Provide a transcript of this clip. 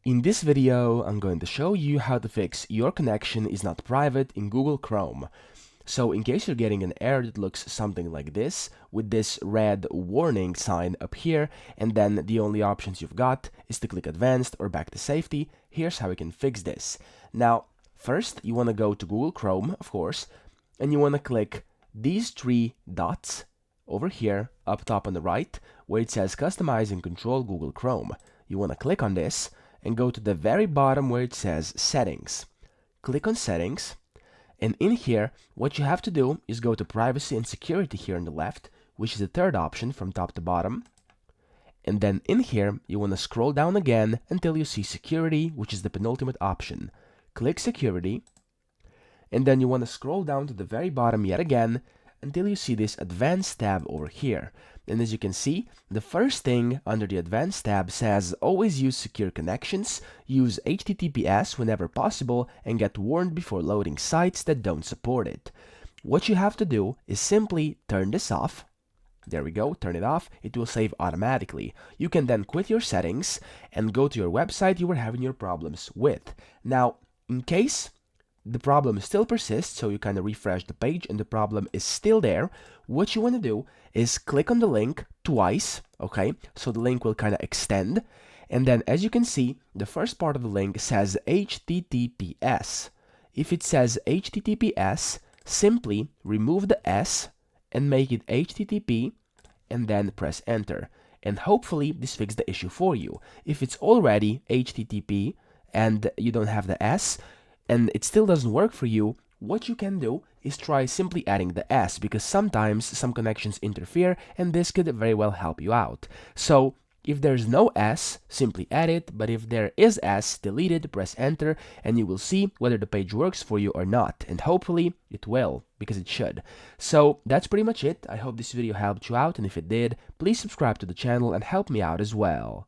In this video, I'm going to show you how to fix your connection is not private in Google Chrome. So in case you're getting an error that looks something like this, with this red warning sign up here, and then the only options you've got is to click Advanced or back to Safety, here's how we can fix this. Now, first, you want to go to Google Chrome, of course, and you want to click these three dots over here, up top on the right, where it says Customize and Control Google Chrome. You want to click on this, and go to the very bottom where it says Settings. Click on Settings, and in here, what you have to do is go to Privacy and Security here on the left, which is the third option from top to bottom. And then in here, you want to scroll down again until you see Security, which is the penultimate option. Click Security, and then you want to scroll down to the very bottom yet again until you see this Advanced tab over here. And as you can see, the first thing under the Advanced tab says always use secure connections, use HTTPS whenever possible, and get warned before loading sites that don't support it. What you have to do is simply turn this off. There we go, turn it off. It will save automatically. You can then quit your settings and go to your website you were having your problems with. Now, in case the problem still persists, so you kind of refresh the page and the problem is still there, what you want to do is click on the link twice, okay? So the link will kind of extend, and then as you can see, the first part of the link says HTTPS. If it says HTTPS, simply remove the S and make it HTTP, and then press enter. And hopefully this fixed the issue for you. If it's already HTTP and you don't have the S, and it still doesn't work for you, what you can do is try simply adding the S, because sometimes some connections interfere and this could very well help you out. So if there's no S, simply add it, but if there is S, delete it, press enter, and you will see whether the page works for you or not, and hopefully it will, because it should. So that's pretty much it. I hope this video helped you out, and if it did, please subscribe to the channel and help me out as well.